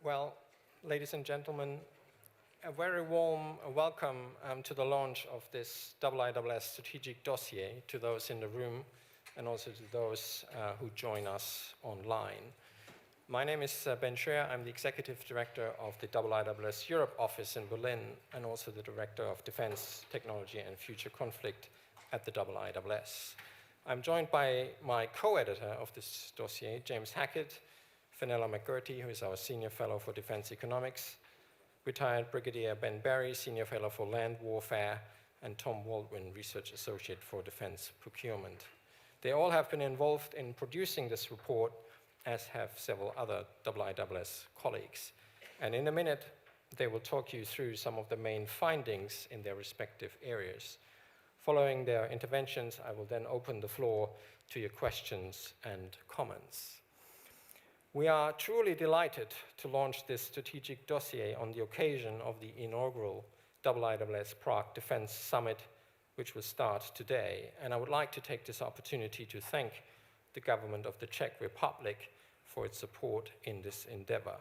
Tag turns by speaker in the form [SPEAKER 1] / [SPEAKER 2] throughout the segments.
[SPEAKER 1] Well, ladies and gentlemen, a very warm welcome to the launch of this IISS strategic dossier to those in the room and also to those who join us online. My name is Ben Schreer. I'm the Executive Director of the IISS Europe office in Berlin and also the Director of Defense, Technology and Future Conflict at the IISS. I'm joined by my co-editor of this dossier, James Hackett, Fenella McGurty, who is our Senior Fellow for Defense Economics, retired Brigadier Ben Barry, Senior Fellow for Land Warfare, and Tom Waldwin, Research Associate for Defense Procurement. They all have been involved in producing this report, as have several other IISS colleagues. And in a minute, they will talk you through some of the main findings in their respective areas. Following their interventions, I will then open the floor to your questions and comments. We are truly delighted to launch this strategic dossier on the occasion of the inaugural IISS Prague Defense Summit, which will start today. And I would like to take this opportunity to thank the government of the Czech Republic for its support in this endeavor.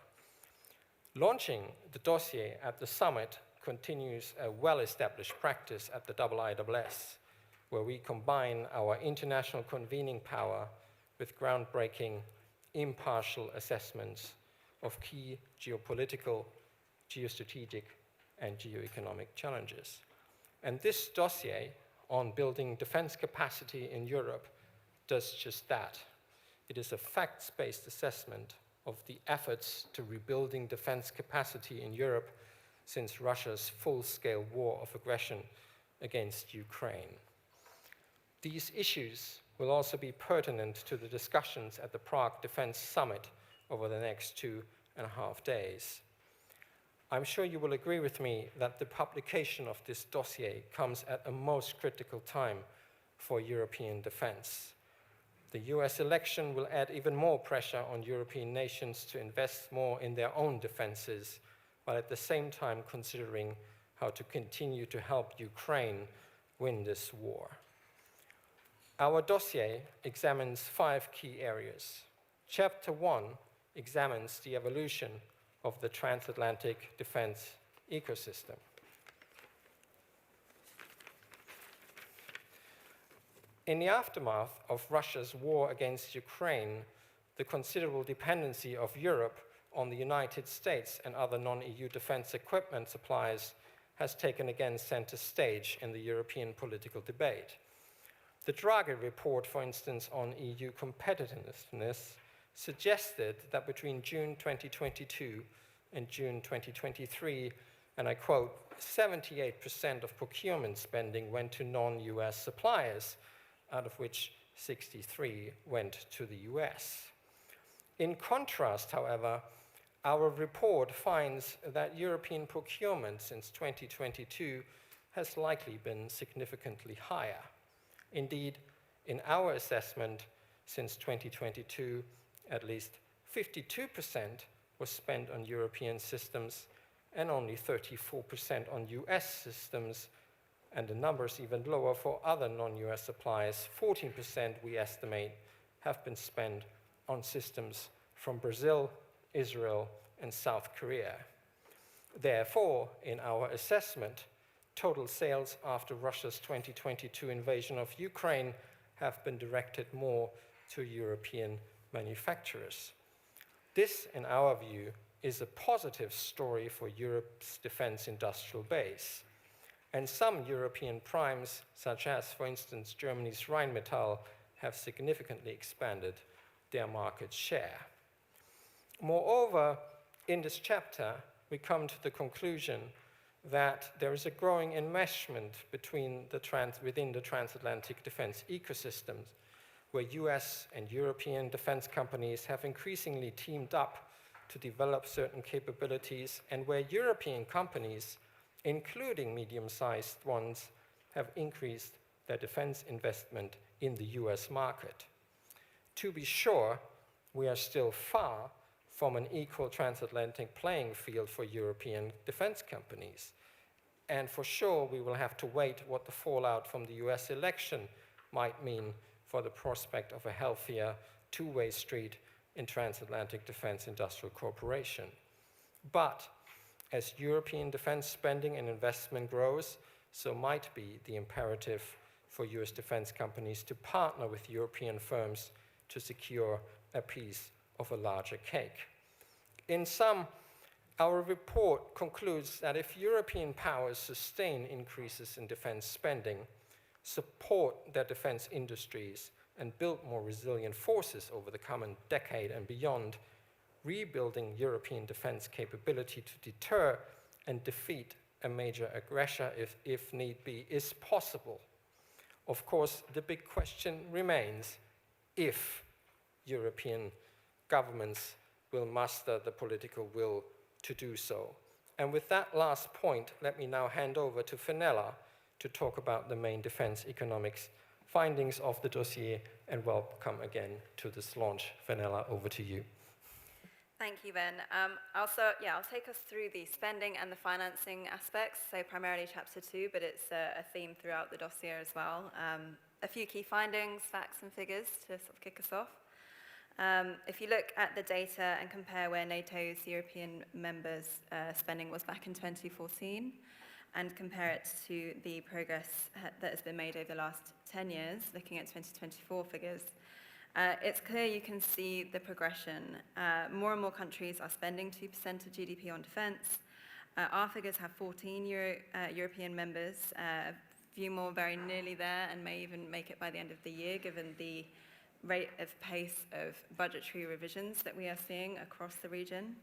[SPEAKER 1] Launching the dossier at the summit continues a well-established practice at the IISS, where we combine our international convening power with groundbreaking impartial assessments of key geopolitical, geostrategic, and geoeconomic challenges. And this dossier on building defense capacity in Europe does just that. It is a facts-based assessment of the efforts to rebuilding defense capacity in Europe since Russia's full-scale war of aggression against Ukraine. These issues will also be pertinent to the discussions at the Prague Defense Summit over the next 2.5 days. I'm sure you will agree with me that the publication of this dossier comes at a most critical time for European defense. The US election will add even more pressure on European nations to invest more in their own defenses, while at the same time considering how to continue to help Ukraine win this war. Our dossier examines 5 key areas. Chapter 1 examines the evolution of the transatlantic defense ecosystem. In the aftermath of Russia's war against Ukraine, the considerable dependency of Europe on the United States and other non-EU defense equipment suppliers has taken again center stage in the European political debate. The Draghi report, for instance, on EU competitiveness suggested that between June 2022 and June 2023, and I quote, 78% of procurement spending went to non-US suppliers, out of which 63 went to the US. In contrast, however, our report finds that European procurement since 2022 has likely been significantly higher. Indeed, in our assessment, since 2022, at least 52% was spent on European systems and only 34% on US systems, and the numbers even lower for other non-US suppliers. 14% we estimate have been spent on systems from Brazil, Israel, and South Korea. Therefore, in our assessment, total sales after Russia's 2022 invasion of Ukraine have been directed more to European manufacturers. This, in our view, is a positive story for Europe's defense industrial base. And some European primes, such as, for instance, Germany's Rheinmetall, have significantly expanded their market share. Moreover, in this chapter, we come to the conclusion that there is a growing enmeshment within the transatlantic defense ecosystems, where US and European defense companies have increasingly teamed up to develop certain capabilities, and where European companies, including medium-sized ones, have increased their defense investment in the US market. To be sure, we are still far from an equal transatlantic playing field for European defense companies. And for sure, we will have to wait what the fallout from the US election might mean for the prospect of a healthier two-way street in transatlantic defense industrial cooperation. But as European defense spending and investment grows, so might be the imperative for US defense companies to partner with European firms to secure a piece of a larger cake. In sum, our report concludes that if European powers sustain increases in defense spending, support their defense industries, and build more resilient forces over the coming decade and beyond, rebuilding European defense capability to deter and defeat a major aggressor, if need be, is possible. Of course, the big question remains if European governments will muster the political will to do so. And with that last point, let me now hand over to Fenella to talk about the main defense economics findings of the dossier, and welcome again to this launch. Fenella, over to you.
[SPEAKER 2] Thank you, Ben. I'll take us through the spending and the financing aspects, so primarily Chapter 2, but it's a theme throughout the dossier as well. A few key findings, facts and figures to sort of kick us off. If you look at the data and compare where NATO's European members' spending was back in 2014, and compare it to the progress that has been made over the last 10 years, looking at 2024 figures, it's clear you can see the progression. More and more countries are spending 2% of GDP on defense. Our figures have 14 European members, a few more very nearly there, and may even make it by the end of the year, given the rate of pace of budgetary revisions that we are seeing across the region.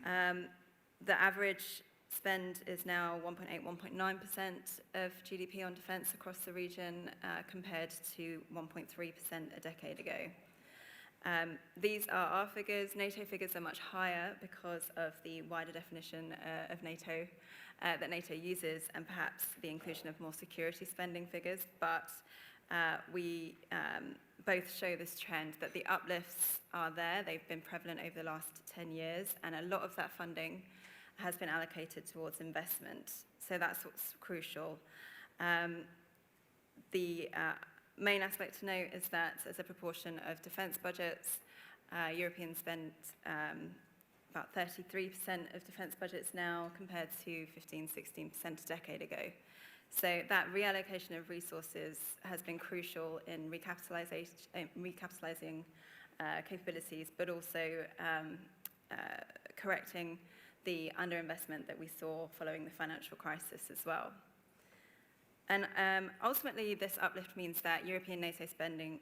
[SPEAKER 2] The average spend is now 1.8, 1.9% of GDP on defense across the region, compared to 1.3% a decade ago. These are our figures. NATO figures are much higher because of the wider definition of NATO that NATO uses, and perhaps the inclusion of more security spending figures, but we both show this trend that the uplifts are there. They've been prevalent over the last 10 years, and a lot of that funding has been allocated towards investment. So that's what's crucial. The main aspect to note is that as a proportion of defense budgets, Europeans spend about 33% of defense budgets now, compared to 15, 16% a decade ago. So that reallocation of resources has been crucial in recapitalizing capabilities, but also correcting the underinvestment that we saw following the financial crisis as well. And ultimately, this uplift means that European NATO spending,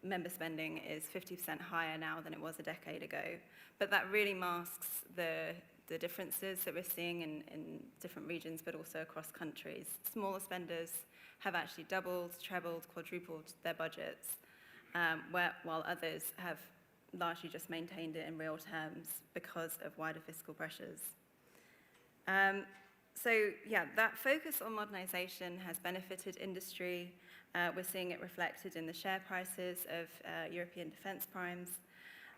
[SPEAKER 2] member spending, is 50% higher now than it was a decade ago. But that really masks the differences that we're seeing in different regions, but also across countries. Smaller spenders have actually doubled, trebled, quadrupled their budgets, while others have largely just maintained it in real terms because of wider fiscal pressures. So yeah, that focus on modernization has benefited industry. We're seeing it reflected in the share prices of European defense primes.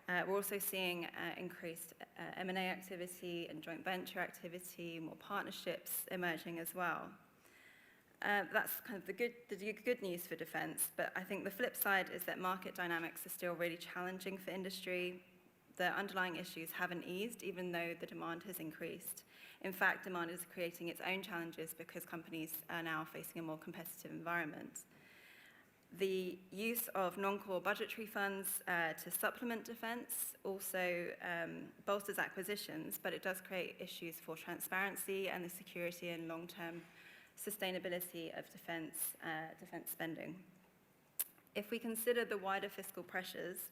[SPEAKER 2] We're also seeing increased M&A activity and joint venture activity, more partnerships emerging as well. That's kind of the good news for defense, but I think the flip side is that market dynamics are still really challenging for industry. The underlying issues haven't eased, even though the demand has increased. In fact, demand is creating its own challenges because companies are now facing a more competitive environment. The use of non-core budgetary funds to supplement defense also bolsters acquisitions, but it does create issues for transparency and the security and long-term sustainability of defense spending. If we consider the wider fiscal pressures,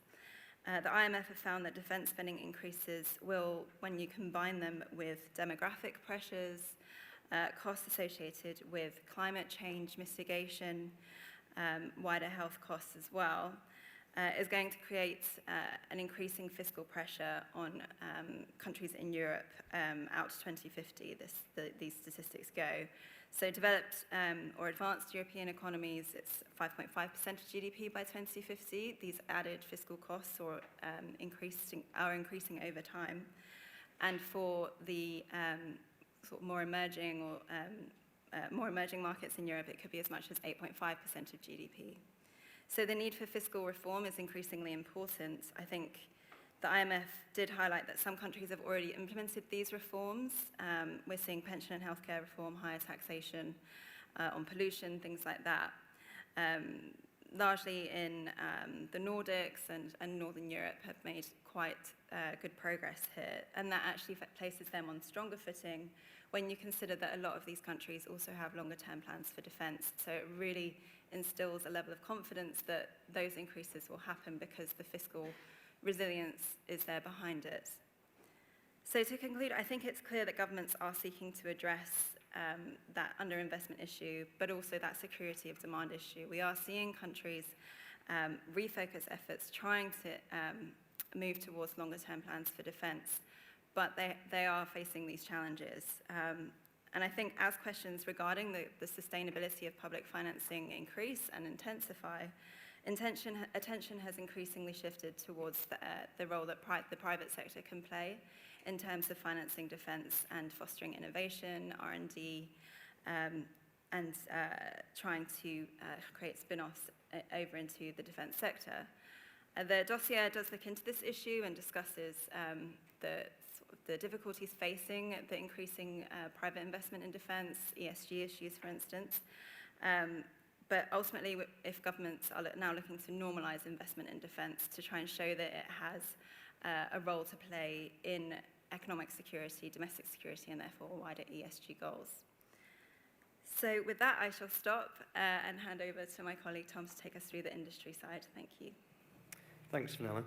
[SPEAKER 2] the IMF have found that defense spending increases will, when you combine them with demographic pressures, costs associated with climate change mitigation, wider health costs as well, is going to create an increasing fiscal pressure on countries in Europe out to 2050, these statistics go. So developed or advanced European economies, it's 5.5% of GDP by 2050. These added fiscal costs are increasing over time. And for the sort of more emerging markets in Europe, it could be as much as 8.5% of GDP. So the need for fiscal reform is increasingly important. I think The IMF did highlight that some countries have already implemented these reforms. We're seeing pension and healthcare reform, higher taxation on pollution, things like that. Largely in the Nordics and Northern Europe have made quite good progress here. And that actually places them on stronger footing when you consider that a lot of these countries also have longer-term plans for defence. So it really instills a level of confidence that those increases will happen because the fiscal resilience is there behind it. So to conclude, I think it's clear that governments are seeking to address that underinvestment issue, but also that security of demand issue. We are seeing countries refocus efforts, trying to move towards longer-term plans for defence, but they are facing these challenges. And I think as questions regarding the sustainability of public financing increase and intensify, attention has increasingly shifted towards the role that the private sector can play in terms of financing defence and fostering innovation, R&D, and trying to create spin-offs over into the defence sector. The dossier does look into this issue and discusses the difficulties facing the increasing private investment in defence, ESG issues, for instance. But ultimately, if governments are now looking to normalise investment in defence to try and show that it has a role to play in economic security, domestic security, and therefore wider ESG goals. So with that, I shall stop and hand over to my colleague Tom to take us through the industry side. Thank you.
[SPEAKER 3] Thanks, Fenella.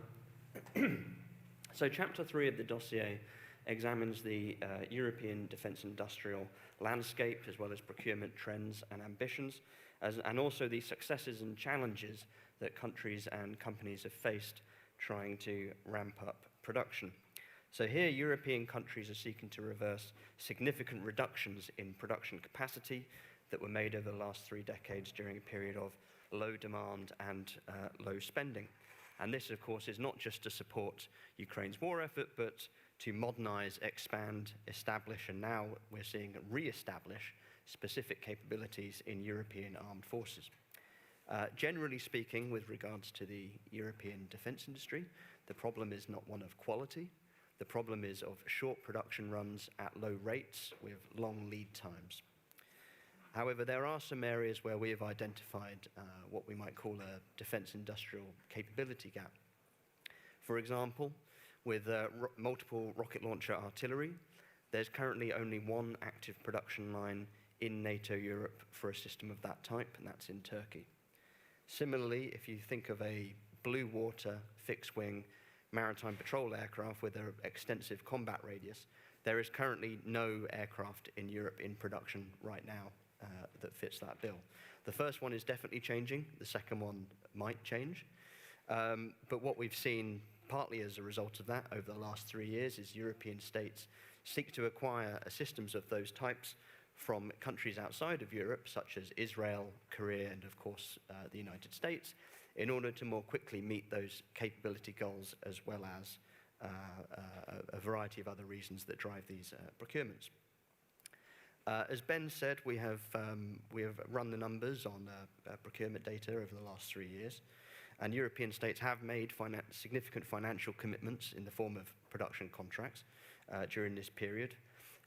[SPEAKER 3] So Chapter 3 of the dossier examines the European defence industrial landscape, as well as procurement trends and ambitions, and also the successes and challenges that countries and companies have faced trying to ramp up production. So here, European countries are seeking to reverse significant reductions in production capacity that were made over the last 3 decades during a period of low demand and low spending. And this, of course, is not just to support Ukraine's war effort, but to modernize, expand, establish, and now we're seeing re-establish specific capabilities in European armed forces. Generally speaking, with regards to the European defence industry, the problem is not one of quality. The problem is of short production runs at low rates with long lead times. However, there are some areas where we have identified what we might call a defence industrial capability gap. For example, with multiple rocket launcher artillery, there's currently only one active production line in NATO Europe for a system of that type, and that's in Turkey. Similarly, if you think of a blue water fixed-wing maritime patrol aircraft with an extensive combat radius, there is currently no aircraft in Europe in production right now that fits that bill. The first one is definitely changing. The second one might change. But what we've seen, partly as a result of that over the last 3 years, is European states seek to acquire systems of those types from countries outside of Europe, such as Israel, Korea, and of course the United States, in order to more quickly meet those capability goals, as well as a variety of other reasons that drive these procurements. As Ben said, we have run the numbers on procurement data over the last 3 years, and European states have made significant financial commitments in the form of production contracts during this period.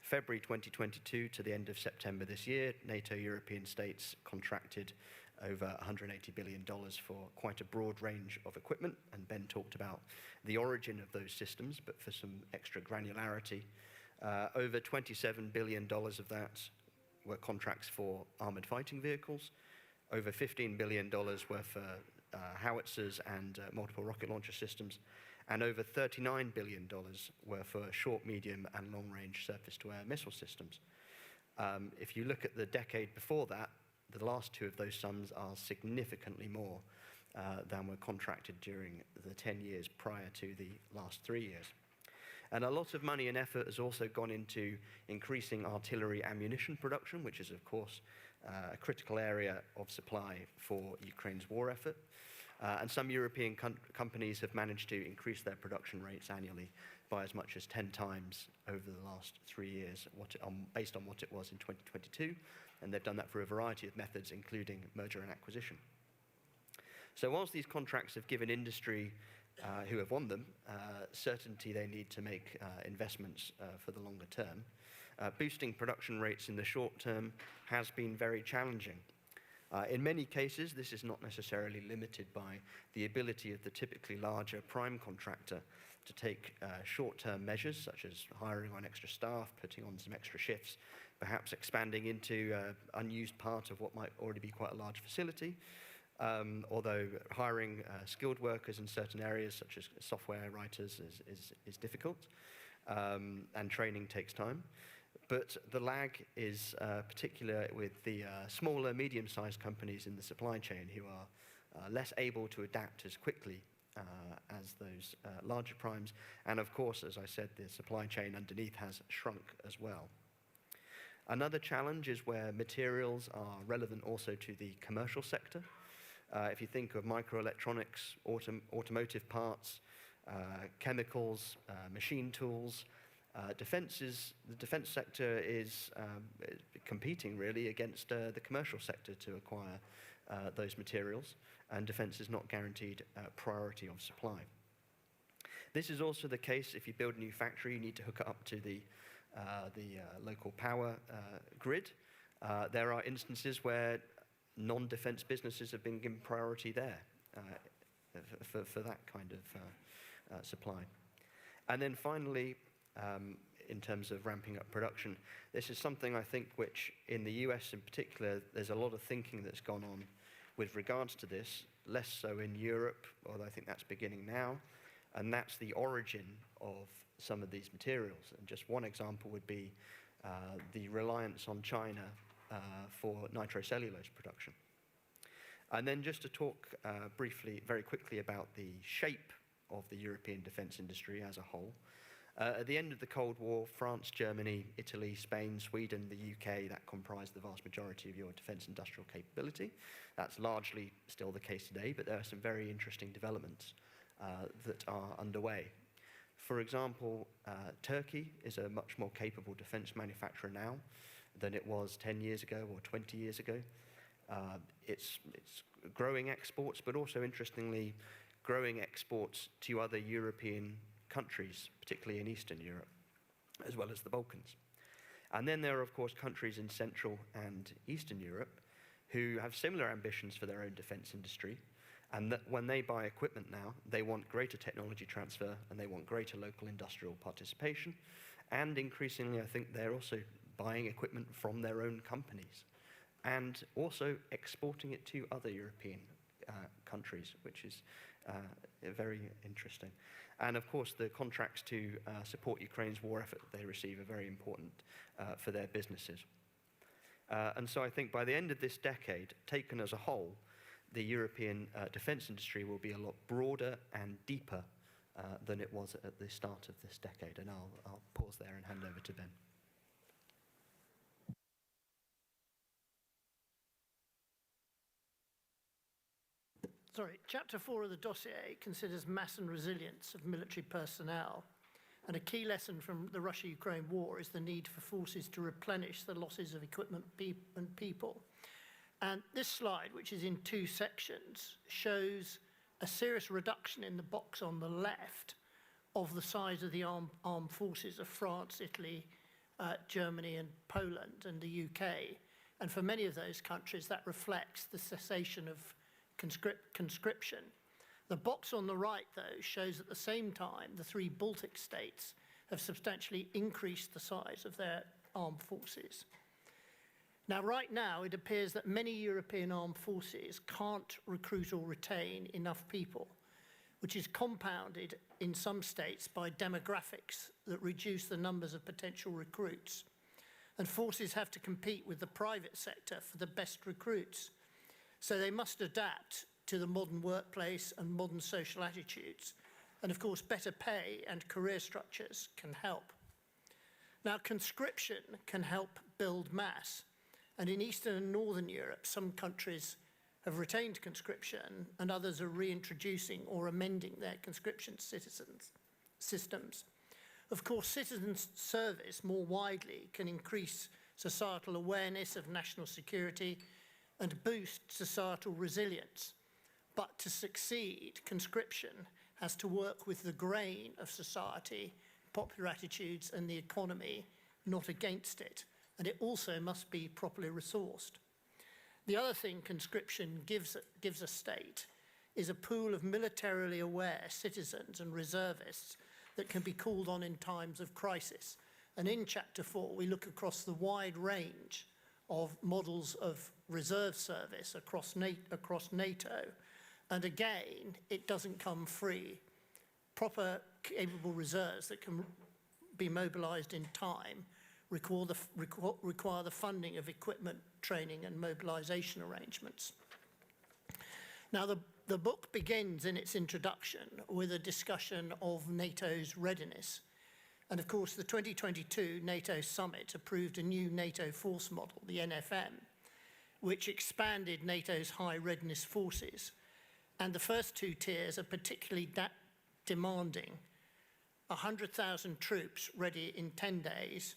[SPEAKER 3] February 2022 to the end of September this year, NATO European states contracted over $180 billion for quite a broad range of equipment, and Ben talked about the origin of those systems, but for some extra granularity, over $27 billion of that were contracts for armoured fighting vehicles, over $15 billion were for howitzers and multiple rocket launcher systems, and over $39 billion were for short, medium, and long-range surface-to-air missile systems. If you look at the decade before that, the last two of those sums are significantly more than were contracted during the 10 years prior to the last 3 years. And a lot of money and effort has also gone into increasing artillery ammunition production, which is, of course, a critical area of supply for Ukraine's war effort. And some European companies have managed to increase their production rates annually by as much as 10 times over the last 3 years, based on what it was in 2022. And they've done that through a variety of methods, including merger and acquisition. So whilst these contracts have given industry who have won them certainty they need to make investments for the longer term. Boosting production rates in the short term has been very challenging. In many cases, this is not necessarily limited by the ability of the typically larger prime contractor to take short-term measures, such as hiring on extra staff, putting on some extra shifts, perhaps expanding into an unused part of what might already be quite a large facility, although hiring skilled workers in certain areas, such as software writers, is difficult, and training takes time. But the lag is particular with the smaller, medium-sized companies in the supply chain who are less able to adapt as quickly as those larger primes. And of course, as I said, the supply chain underneath has shrunk as well. Another challenge is where materials are relevant also to the commercial sector. If you think of microelectronics, automotive parts, chemicals, machine tools, the defense sector is competing really against the commercial sector to acquire those materials, and defense is not guaranteed priority of supply. This is also the case if you build a new factory, you need to hook it up to the local power grid. There are instances where non-defense businesses have been given priority there for that kind of supply. And then finally, in terms of ramping up production, this is something I think which in the US in particular, there's a lot of thinking that's gone on with regards to this, less so in Europe, although I think that's beginning now, and that's the origin of some of these materials. And just one example would be the reliance on China for nitrocellulose production. And then just to talk briefly, very quickly about the shape of the European defense industry as a whole. At the end of the Cold War, France, Germany, Italy, Spain, Sweden, the UK, that comprised the vast majority of your defense industrial capability. That's largely still the case today, but there are some very interesting developments that are underway. For example, Turkey is a much more capable defense manufacturer now than it was 10 years ago or 20 years ago. It's growing exports, but also interestingly, growing exports to other European countries, particularly in Eastern Europe, as well as the Balkans. And then there are, of course, countries in Central and Eastern Europe who have similar ambitions for their own defense industry, and that when they buy equipment now, they want greater technology transfer and they want greater local industrial participation, and increasingly, I think they're also buying equipment from their own companies and also exporting it to other European countries, which is very interesting. And of course, the contracts to support Ukraine's war effort they receive are very important for their businesses. And so I think by the end of this decade, taken as a whole, the European defense industry will be a lot broader and deeper than it was at the start of this decade. And I'll pause there and hand over to Ben.
[SPEAKER 4] Sorry, Chapter 4 of the dossier considers mass and resilience of military personnel. And a key lesson from the Russia-Ukraine war is the need for forces to replenish the losses of equipment and people. And this slide, which is in two sections, shows a serious reduction in the box on the left of the size of the armed forces of France, Italy, Germany and Poland and the UK. And for many of those countries, that reflects the cessation of conscription. The box on the right, though, shows at the same time the three Baltic states have substantially increased the size of their armed forces. Now, right now, it appears that many European armed forces can't recruit or retain enough people, which is compounded in some states by demographics that reduce the numbers of potential recruits. And forces have to compete with the private sector for the best recruits. So they must adapt to the modern workplace and modern social attitudes. And of course, better pay and career structures can help. Now, conscription can help build mass. And in Eastern and Northern Europe, some countries have retained conscription and others are reintroducing or amending their conscription systems. Of course, citizen service more widely can increase societal awareness of national security and boost societal resilience. But to succeed, conscription has to work with the grain of society, popular attitudes and the economy, not against it. And it also must be properly resourced. The other thing conscription gives a state is a pool of militarily aware citizens and reservists that can be called on in times of crisis. And in Chapter 4, we look across the wide range of models of reserve service across NATO. And again, it doesn't come free. Proper, capable reserves that can be mobilized in time require the funding of equipment, training, and mobilization arrangements. Now, the book begins in its introduction with a discussion of NATO's readiness. And of course, the 2022 NATO summit approved a new NATO force model, the NFM, which expanded NATO's high readiness forces. And the first two tiers are particularly demanding. 100,000 troops ready in 10 days,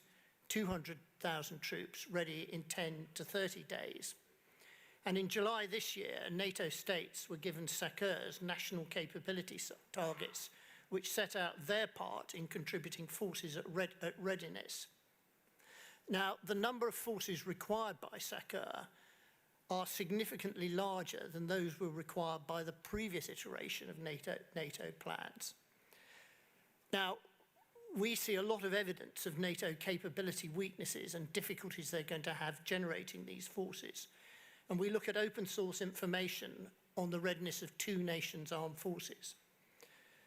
[SPEAKER 4] 200,000 troops ready in 10 to 30 days. And in July this year, NATO states were given SACEUR's national capability targets, which set out their part in contributing forces at readiness. Now, the number of forces required by SACEUR are significantly larger than those were required by the previous iteration of NATO plans. Now, we see a lot of evidence of NATO capability weaknesses and difficulties they're going to have generating these forces. And we look at open source information on the readiness of two nations' armed forces.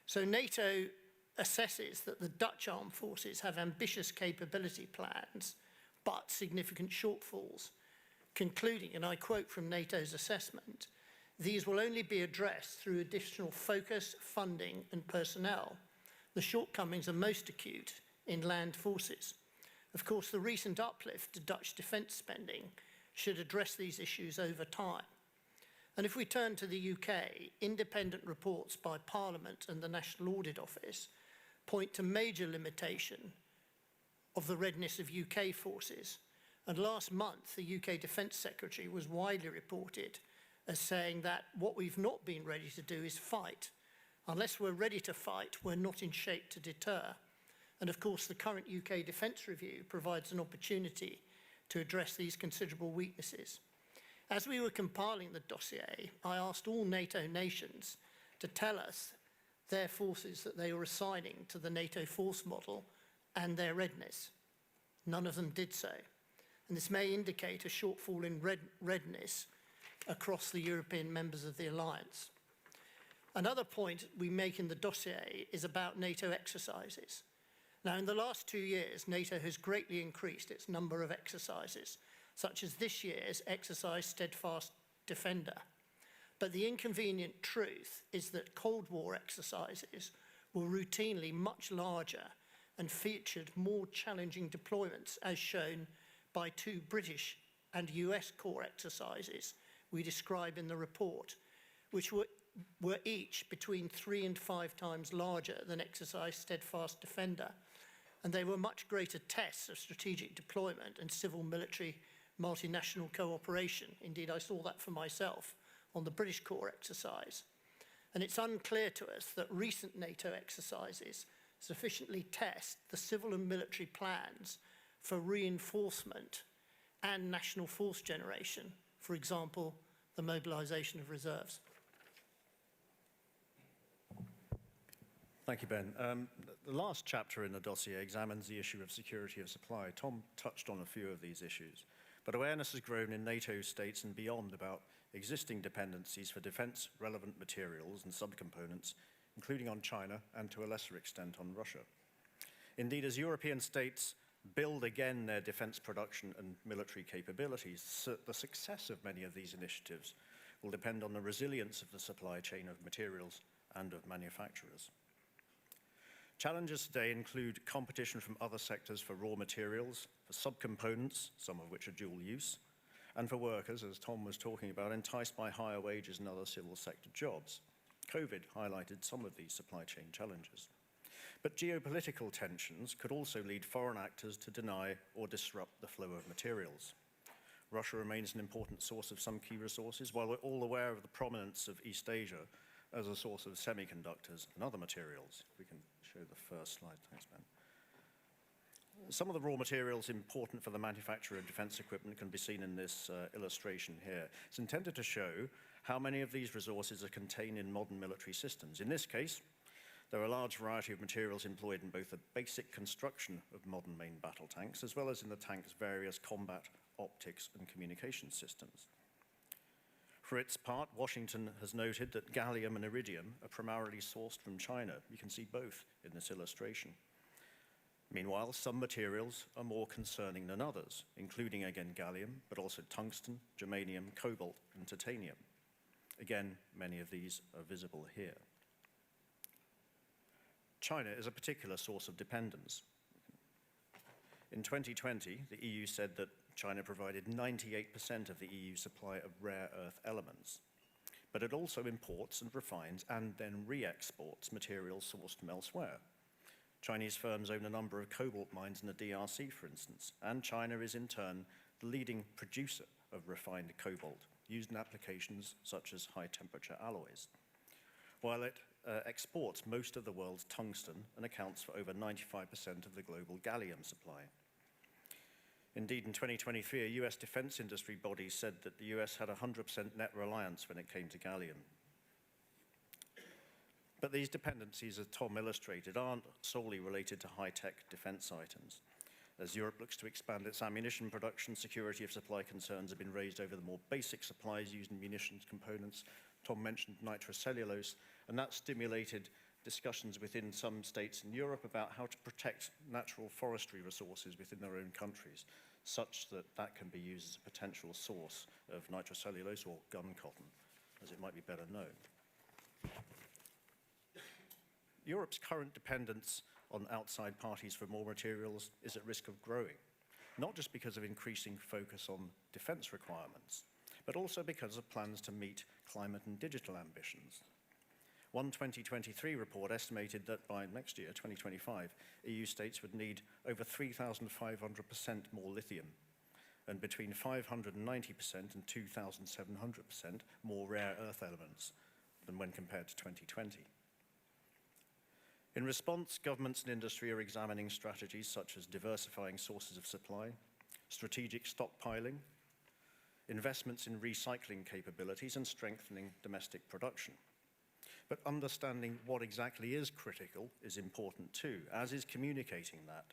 [SPEAKER 4] So NATO assesses that the Dutch armed forces have ambitious capability plans, but significant shortfalls, concluding, and I quote from NATO's assessment, these will only be addressed through additional focus, funding, and personnel. The shortcomings are most acute in land forces. Of course, the recent uplift to Dutch defence spending should address these issues over time. And if we turn to the UK, independent reports by Parliament and the National Audit Office point to major limitation of the readiness of UK forces. And last month, the UK Defence Secretary was widely reported as saying that what we've not been ready to do is fight. Unless we're ready to fight, we're not in shape to deter. And of course, the current UK Defence Review provides an opportunity to address these considerable weaknesses. As we were compiling the dossier, I asked all NATO nations to tell us their forces that they were assigning to the NATO force model and their readiness. None of them did so. And this may indicate a shortfall in readiness across the European members of the alliance. Another point we make in the dossier is about NATO exercises. Now, in the last 2 years, NATO has greatly increased its number of exercises, such as this year's exercise Steadfast Defender. But the inconvenient truth is that Cold War exercises were routinely much larger and featured more challenging deployments, as shown by 2 British and US core exercises we describe in the report, which were each between 3 and 5 times larger than exercise Steadfast Defender. And they were much greater tests of strategic deployment and civil-military multinational cooperation. Indeed, I saw that for myself on the British core exercise. And it's unclear to us that recent NATO exercises sufficiently test the civil and military plans for reinforcement and national force generation, for example, the mobilization of reserves.
[SPEAKER 5] Thank you, Ben. The last chapter in the dossier examines the issue of security of supply. Tom touched on a few of these issues, but awareness has grown in NATO states and beyond about existing dependencies for defense-relevant materials and subcomponents, including on China and to a lesser extent on Russia. Indeed, as European states build again their defense production and military capabilities, the success of many of these initiatives will depend on the resilience of the supply chain of materials and of manufacturers. Challenges today include competition from other sectors for raw materials, for subcomponents, some of which are dual use, and for workers, as Tom was talking about, enticed by higher wages and other civil sector jobs. COVID highlighted some of these supply chain challenges. But geopolitical tensions could also lead foreign actors to deny or disrupt the flow of materials. Russia remains an important source of some key resources. While we're all aware of the prominence of East Asia, as a source of semiconductors and other materials. We can show the first slide. Thanks, Ben. Some of the raw materials important for the manufacture of defense equipment can be seen in this illustration here. It's intended to show how many of these resources are contained in modern military systems. In this case, there are a large variety of materials employed in both the basic construction of modern main battle tanks, as well as in the tank's various combat, optics, and communication systems. For its part, Washington has noted that gallium and iridium are primarily sourced from China. You can see both in this illustration. Meanwhile, some materials are more concerning than others, including again gallium, but also tungsten, germanium, cobalt, and titanium. Again, many of these are visible here. China is a particular source of dependence. In 2020, the EU said that China provided 98% of the EU supply of rare earth elements, but it also imports and refines and then re-exports materials sourced from elsewhere. Chinese firms own a number of cobalt mines in the DRC, for instance, and China is in turn the leading producer of refined cobalt, used in applications such as high-temperature alloys, while it exports most of the world's tungsten and accounts for over 95% of the global gallium supply. Indeed, in 2023, a US defense industry body said that the US had 100% net reliance when it came to gallium. But these dependencies, as Tom illustrated, aren't solely related to high-tech defense items. As Europe looks to expand its ammunition production, security of supply concerns have been raised over the more basic supplies used in munitions components. Tom mentioned nitrocellulose, and that stimulated discussions within some states in Europe about how to protect natural forestry resources within their own countries, such that that can be used as a potential source of nitrocellulose or gun cotton, as it might be better known. Europe's current dependence on outside parties for more materials is at risk of growing, not just because of increasing focus on defense requirements, but also because of plans to meet climate and digital ambitions. One 2023 report estimated that by next year, 2025, EU states would need over 3,500% more lithium and between 590% and 2,700% more rare earth elements than when compared to 2020. In response, governments and industry are examining strategies such as diversifying sources of supply, strategic stockpiling, investments in recycling capabilities, and strengthening domestic production. But understanding what exactly is critical is important too, as is communicating that.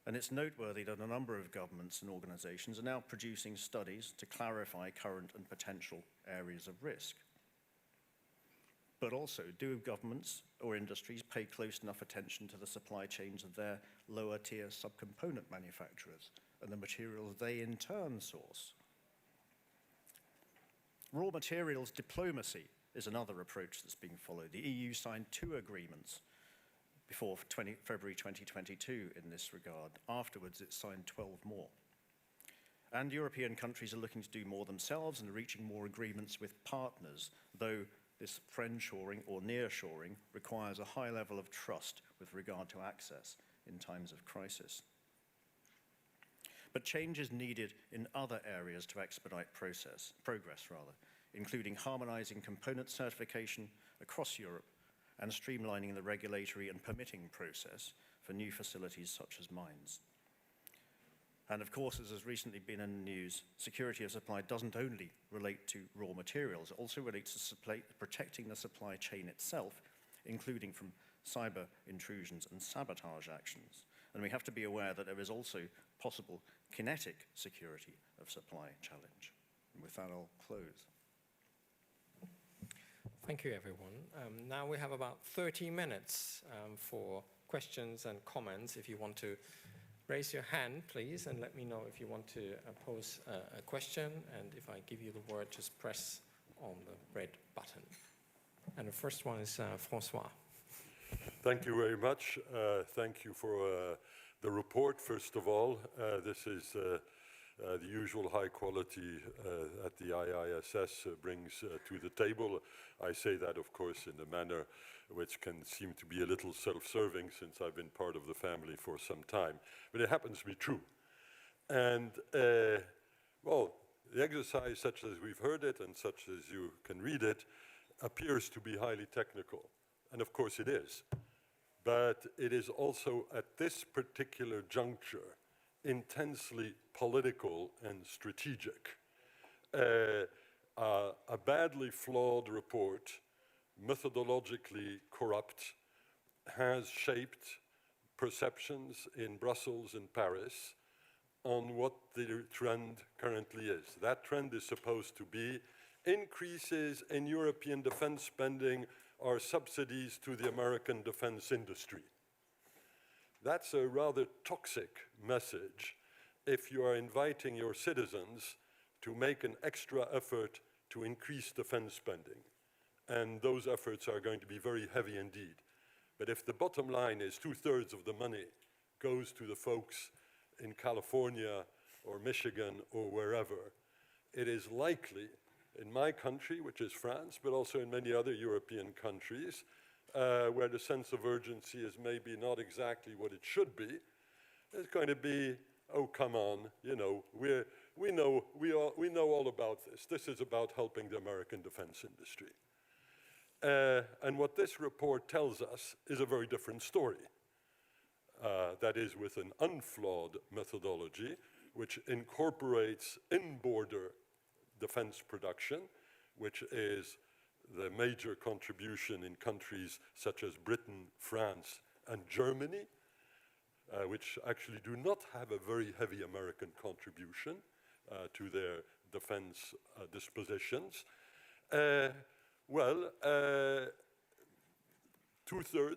[SPEAKER 5] And it's noteworthy that a number of governments and organizations are now producing studies to clarify current and potential areas of risk. But also, do governments or industries pay close enough attention to the supply chains of their lower tier subcomponent manufacturers and the materials they in turn source? Raw materials diplomacy is another approach that's being followed. The EU signed 2 agreements before February 2022 in this regard. Afterwards, it signed 12 more. And European countries are looking to do more themselves and reaching more agreements with partners, though this friendshoring or nearshoring requires a high level of trust with regard to access in times of crisis. But change is needed in other areas to expedite progress, including harmonizing component certification across Europe and streamlining the regulatory and permitting process for new facilities such as mines. And of course, as has recently been in the news, security of supply doesn't only relate to raw materials, it also relates to protecting the supply chain itself, including from cyber intrusions and sabotage actions. And we have to be aware that there is also possible kinetic security of supply challenge. And with that, I'll close.
[SPEAKER 1] Thank you, everyone. Now we have about 30 minutes for questions and comments. If you want to raise your hand, please, and let me know if you want to pose a question. And if I give you the word, just press on the red button. And the first one is Francois.
[SPEAKER 6] Thank you very much. Thank you for the report, first of all. This is the usual high quality that the IISS brings to the table. I say that, of course, in a manner which can seem to be a little self-serving since I've been part of the family for some time. But it happens to be true. And, well, the exercise, such as we've heard it and such as you can read it, appears to be highly technical, and of course it is, but it is also at this particular juncture intensely political and strategic. A badly flawed report, methodologically corrupt, has shaped perceptions in Brussels and Paris on what the trend currently is. That trend is supposed to be increases in European defense spending are subsidies to the American defense industry. That's a rather toxic message if you are inviting your citizens to make an extra effort to increase defense spending. And those efforts are going to be very heavy indeed. But if the bottom line is 2/3 of the money goes to the folks in California or Michigan or wherever, it is likely in my country, which is France, but also in many other European countries, where the sense of urgency is maybe not exactly what it should be, it's going to be, oh, come on, you know, we know all about this. This is about helping the American defense industry. And what this report tells us is a very different story. That is, with an unflawed methodology, which incorporates in-border defense production, which is the major contribution in countries such as Britain, France, and Germany, which actually do not have a very heavy American contribution to their defense dispositions. 2/3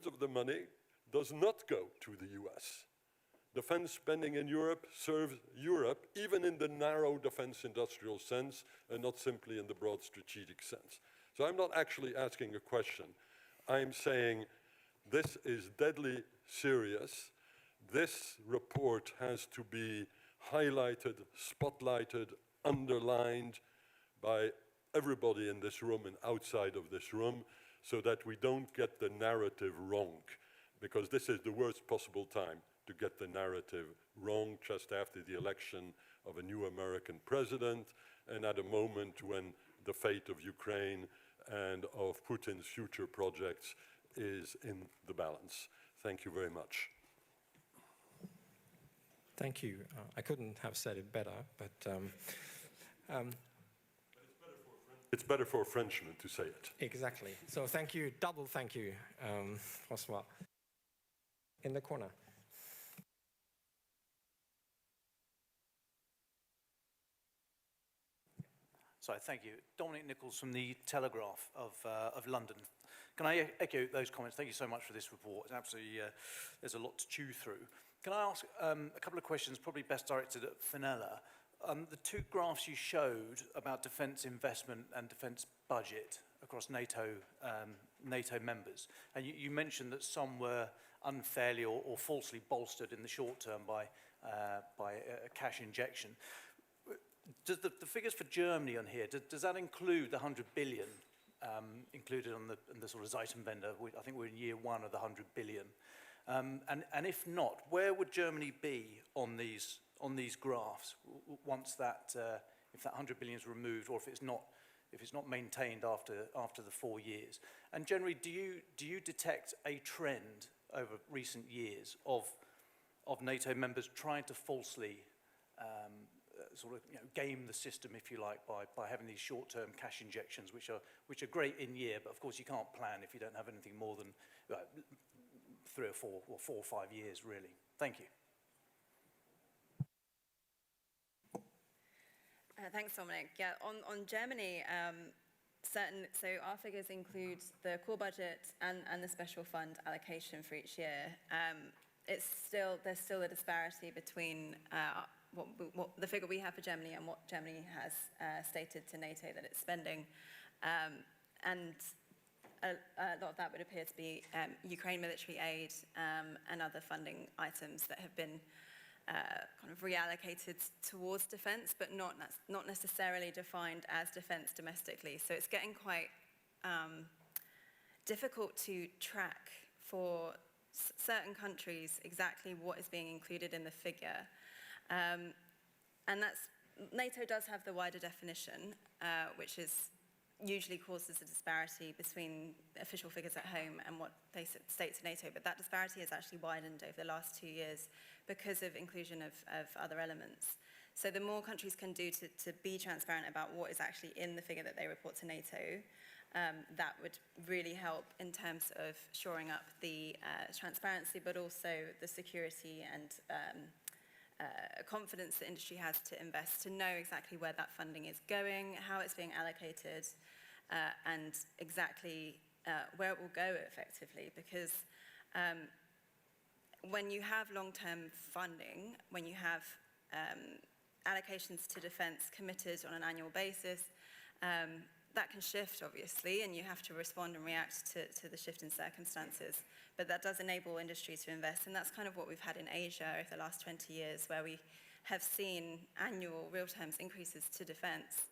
[SPEAKER 6] of the money does not go to the US. Defense spending in Europe serves Europe, even in the narrow defense industrial sense, and not simply in the broad strategic sense. So I'm not actually asking a question. I'm saying this is deadly serious. This report has to be highlighted, spotlighted, underlined by everybody in this room and outside of this room, so that we don't get the narrative wrong, because this is the worst possible time to get the narrative wrong just after the election of a new American president and at a moment when the fate of Ukraine and of Putin's future projects is in the balance. Thank you very much.
[SPEAKER 1] Thank you. I couldn't have said it better, but
[SPEAKER 6] it's better for a Frenchman to say it.
[SPEAKER 1] Exactly. So thank you, double thank you, François. In the corner.
[SPEAKER 7] Sorry, thank you. Dominic Nichols from the Telegraph of London. Can I echo those comments? Thank you so much for this report. It's absolutely, there's a lot to chew through. Can I ask a couple of questions, probably best directed at Fenella? The two graphs you showed about defence investment and defence budget across NATO members, and you mentioned that some were unfairly or falsely bolstered in the short term by a cash injection. Does the figures for Germany on here, does that include the 100 billion included on the sort of Zeitenwende? I think we're in year one of the 100 billion. And if not, where would Germany be on these graphs once that, if that 100 billion is removed, or if it's not maintained after the 4 years? And generally, do you detect a trend over recent years of NATO members trying to falsely sort of game the system, if you like, by having these short-term cash injections, which are great in year, but of course you can't plan if you don't have anything more than 3 or 4 or 4 or 5 years, really. Thank you.
[SPEAKER 2] Thanks, Dominic. Yeah, on Germany, so our figures include the core budget and the special fund allocation for each year. There's still a disparity between what the figure we have for Germany and what Germany has stated to NATO that it's spending. And a lot of that would appear to be Ukraine military aid and other funding items that have been kind of reallocated towards defence, but not necessarily defined as defence domestically. So it's getting quite difficult to track for certain countries exactly what is being included in the figure. And NATO does have the wider definition, which is usually causes a disparity between official figures at home and what they state to NATO, but that disparity has actually widened over the last 2 years because of inclusion of other elements. So the more countries can do to be transparent about what is actually in the figure that they report to NATO, that would really help in terms of shoring up the transparency, but also the security and confidence the industry has to invest, to know exactly where that funding is going, how it's being allocated, and exactly where it will go effectively. Because when you have long-term funding, when you have allocations to defence committed on an annual basis, that can shift, obviously, and you have to respond and react to the shift in circumstances. But that does enable industry to invest, and that's kind of what we've had in Asia over the last 20 years, where we have seen annual real terms increases to defence.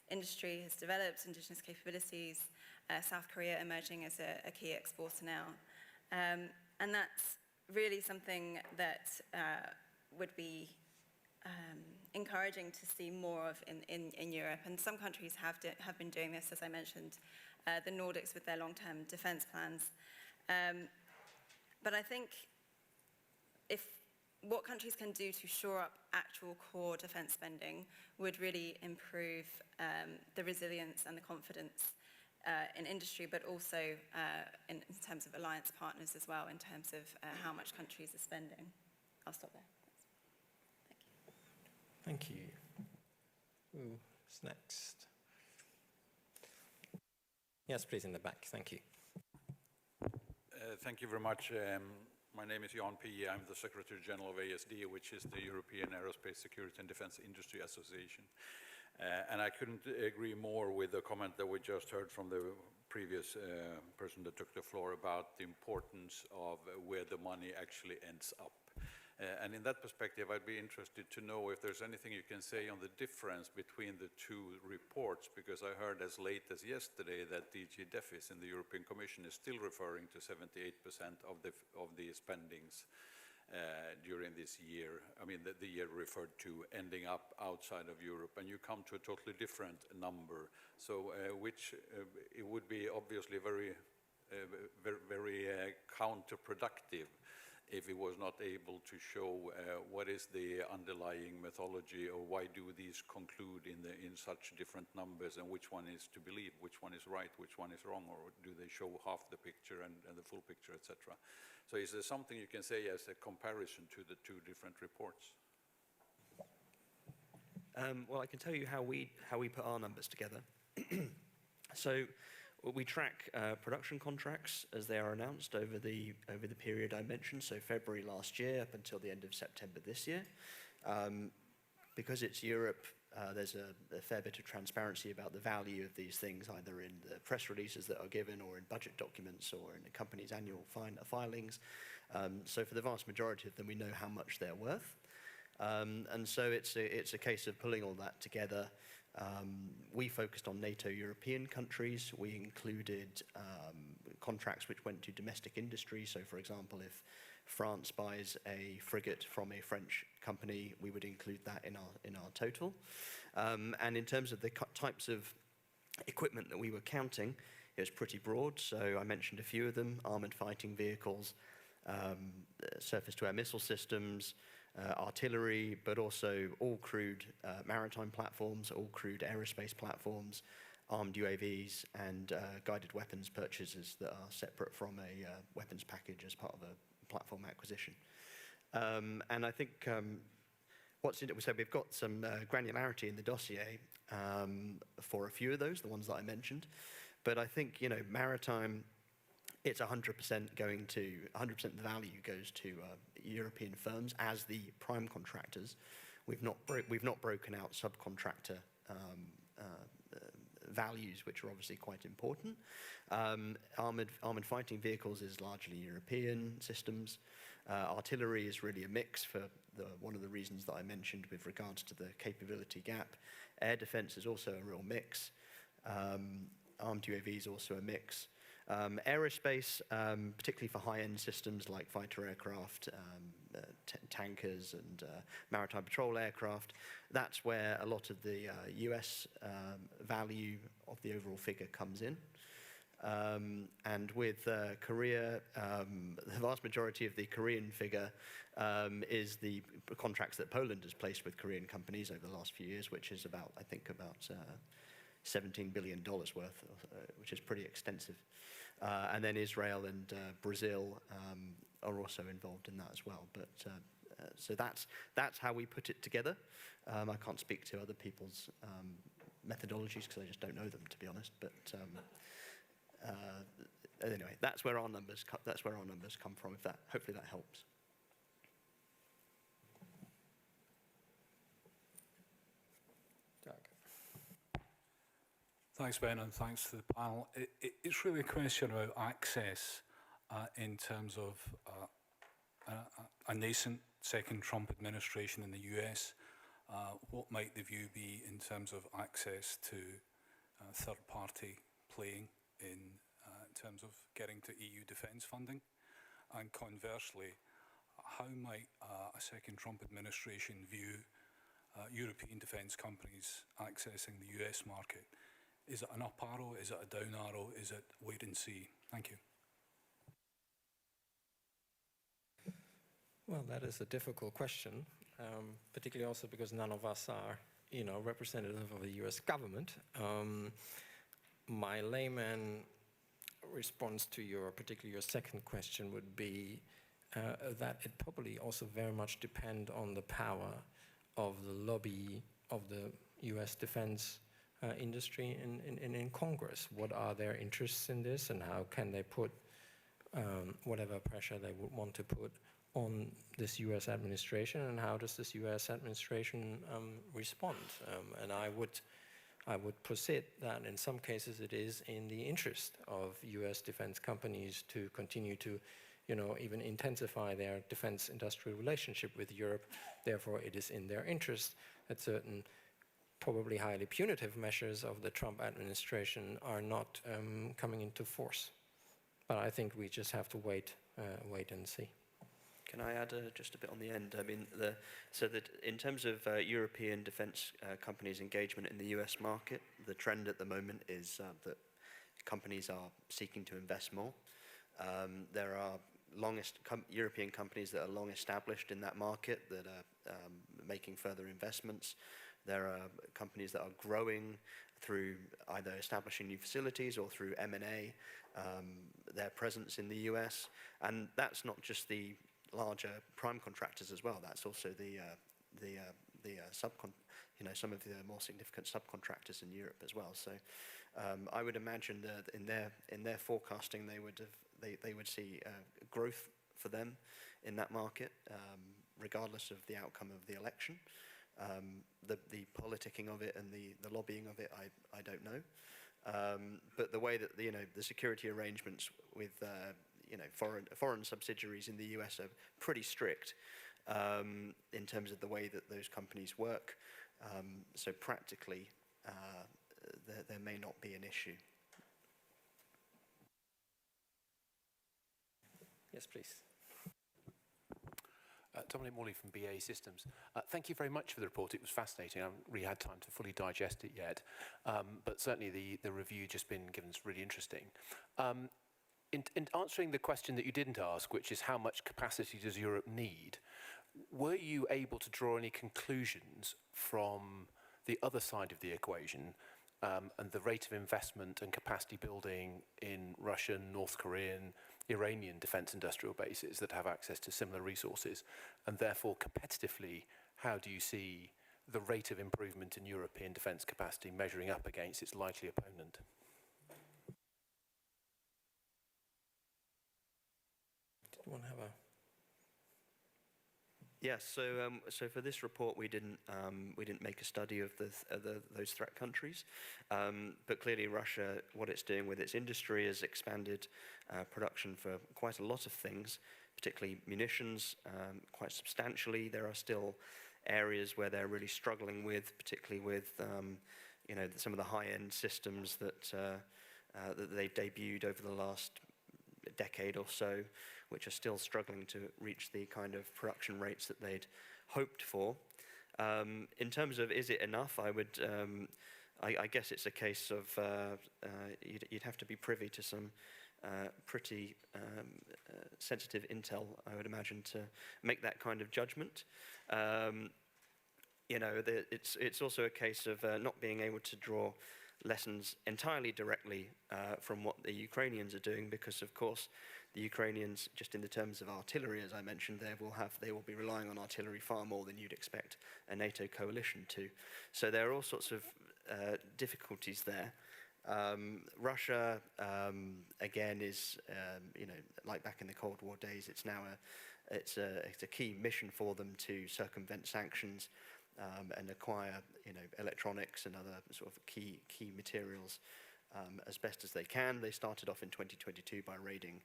[SPEAKER 2] Industry has developed indigenous capabilities, South Korea emerging as a key exporter now. And that's really something that would be encouraging to see more of in Europe. And some countries have been doing this, as I mentioned, the Nordics with their long-term defence plans. But I think what countries can do to shore up actual core defence spending would really improve the resilience and the confidence in industry, but also in terms of alliance partners as well, in terms of how much countries are spending. I'll stop there.
[SPEAKER 1] Thank you. Who's next? Yes, please, in the back. Thank you.
[SPEAKER 8] Thank you very much. My name is Jan Pie. I'm the Secretary General of ASD, which is the European Aerospace Security and Defence Industry Association. And I couldn't agree more with the comment that we just heard from the previous person that took the floor about the importance of where the money actually ends up. And in that perspective, I'd be interested to know if there's anything you can say on the difference between the two reports, because I heard as late as yesterday that DG DEFIS in the European Commission is still referring to 78% of the spendings during this year. I mean, the year referred to ending up outside of Europe, and you come to a totally different number. So it would be obviously very counterproductive if it was not able to show what is the underlying methodology, or why do these conclude in such different numbers, and which one is to believe, which one is right, which one is wrong, or do they show half the picture and the full picture, etc. So is there something you can say as a comparison to the two different reports?
[SPEAKER 3] Well, I can tell you how we put our numbers together. So we track production contracts as they are announced over the period I mentioned, so February last year up until the end of September this year. Because it's Europe, there's a fair bit of transparency about the value of these things, either in the press releases that are given, or in budget documents, or in the company's annual filings. So for the vast majority of them, we know how much they're worth. And so it's a case of pulling all that together. We focused on NATO European countries. We included contracts which went to domestic industry. So, for example, if France buys a frigate from a French company, we would include that in our total. And in terms of the types of equipment that we were counting, it was pretty broad. So I mentioned a few of them: armored fighting vehicles, surface-to-air missile systems, artillery, but also all crewed maritime platforms, all crewed aerospace platforms, armed UAVs, and guided weapons purchases that are separate from a weapons package as part of a platform acquisition. And I think so we've got some granularity in the dossier for a few of those, the ones that I mentioned. But I think, maritime, it's 100% going to 100% of the value goes to European firms as the prime contractors. We've not broken out subcontractor values, which are obviously quite important. Armored fighting vehicles is largely European systems. Artillery is really a mix for one of the reasons that I mentioned with regards to the capability gap. Air defense is also a real mix. Armed UAV is also a mix. Aerospace, particularly for high-end systems like fighter aircraft, tankers and maritime patrol aircraft, that's where a lot of the US value of the overall figure comes in. And with Korea, the vast majority of the Korean figure is the contracts that Poland has placed with Korean companies over the last few years, which is about, I think, about $17 billion worth, which is pretty extensive. And then Israel and Brazil are also involved in that as well. But so that's how we put it together. I can't speak to other people's methodologies because I just don't know them, to be honest. But anyway, that's where our numbers come from. If that, hopefully, that helps.
[SPEAKER 9] Thanks, Ben, and thanks to the panel. It's really a question about access in terms of a nascent second Trump administration in the US. What might the view be in terms of access to third-party playing in terms of getting to EU defence funding? And conversely, how might a second Trump administration view European defence companies accessing the US market? Is it an up arrow? Is it a down arrow? Is it wait and see? Thank you.
[SPEAKER 1] Well, that is a difficult question, particularly also because none of us are, representative of the U.S. government. My layman response to particularly your second question would be that it probably also very much depend on the power of the lobby of the U.S. defense industry in Congress. What are their interests in this, and how can they put whatever pressure they would want to put on this U.S. administration, and how does this U.S. administration respond? And I would posit that in some cases it is in the interest of U.S. defense companies to continue to, even intensify their defense industrial relationship with Europe. Therefore, it is in their interest that certain probably highly punitive measures of the Trump administration are not coming into force. But I think we just have to wait and see.
[SPEAKER 3] Can I add just a bit on the end? I mean, so that in terms of European defence companies' engagement in the US market, the trend at the moment is that companies are seeking to invest more. There are European companies that are long established in that market that are making further investments. There are companies that are growing through either establishing new facilities or through M&A, their presence in the US. And that's not just the larger prime contractors as well. That's also some of the more significant subcontractors in Europe as well. So I would imagine that in their forecasting, they would see growth for them in that market, regardless of the outcome of the election. The politicking of it and the lobbying of it, I don't know. But the way that the security arrangements with foreign subsidiaries in the US are pretty strict in terms of the way that those companies work. So practically, there may not be an issue.
[SPEAKER 1] Yes, please.
[SPEAKER 10] Dominic Morley from BAE Systems. Thank you very much for the report. It was fascinating. I haven't really had time to fully digest it yet. But certainly the review just been given is really interesting. In answering the question that you didn't ask, which is how much capacity does Europe need, were you able to draw any conclusions from the other side of the equation and the rate of investment and capacity building in Russian, North Korean, Iranian defense industrial bases that have access to similar resources? And therefore, competitively, how do you see the rate of improvement in European defense capacity measuring up against its likely opponent?
[SPEAKER 1] Did you want to have a...
[SPEAKER 3] Yes, so for this report, we didn't make a study of those threat countries, but clearly Russia, what it's doing with its industry, has expanded production for quite a lot of things, particularly munitions, quite substantially. There are still areas where they're really struggling with, particularly with some of the high-end systems that that they've debuted over the last decade or so, which are still struggling to reach the kind of production rates that they'd hoped for. In terms of is it enough, I guess it's a case of you'd have to be privy to some pretty sensitive intel, I would imagine, to make that kind of judgment. It's also a case of not being able to draw lessons entirely directly from what the Ukrainians are doing, because of course the Ukrainians, just in the terms of artillery, as I mentioned, they will be relying on artillery far more than you'd expect a NATO coalition to. So there are all sorts of difficulties there. Russia, again, is like back in the Cold War days. It's now it's a key mission for them to circumvent sanctions and acquire electronics and other sort of key materials as best as they can. They started off in 2022 by raiding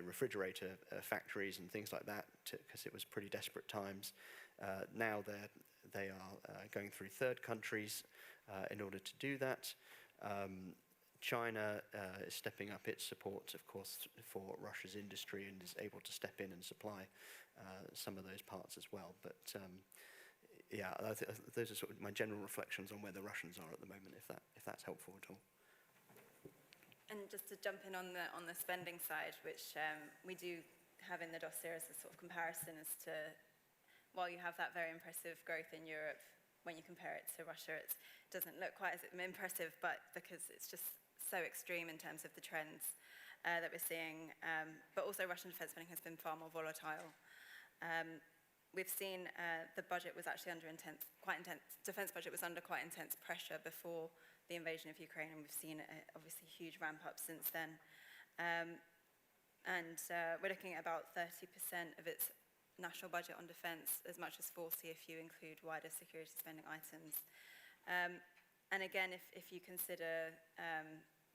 [SPEAKER 3] refrigerator factories and things like that, because it was pretty desperate times. Now they are going through third countries in order to do that. China is stepping up its support, of course, for Russia's industry, and is able to step in and supply some of those parts as well. But yeah, those are sort of my general reflections on where the Russians are at the moment, if that's helpful at all.
[SPEAKER 2] And just to jump in on the spending side, which we do have in the dossier as a sort of comparison as to, while you have that very impressive growth in Europe, when you compare it to Russia, it doesn't look quite as impressive, but because it's just so extreme in terms of the trends that we're seeing. But also Russian defense spending has been far more volatile. We've seen the budget was actually under quite intense, defense budget was under quite intense pressure before the invasion of Ukraine, and we've seen obviously huge ramp up since then. We're looking at about 30% of its national budget on defence, as much as 40% if you include wider security spending items. And again, if you consider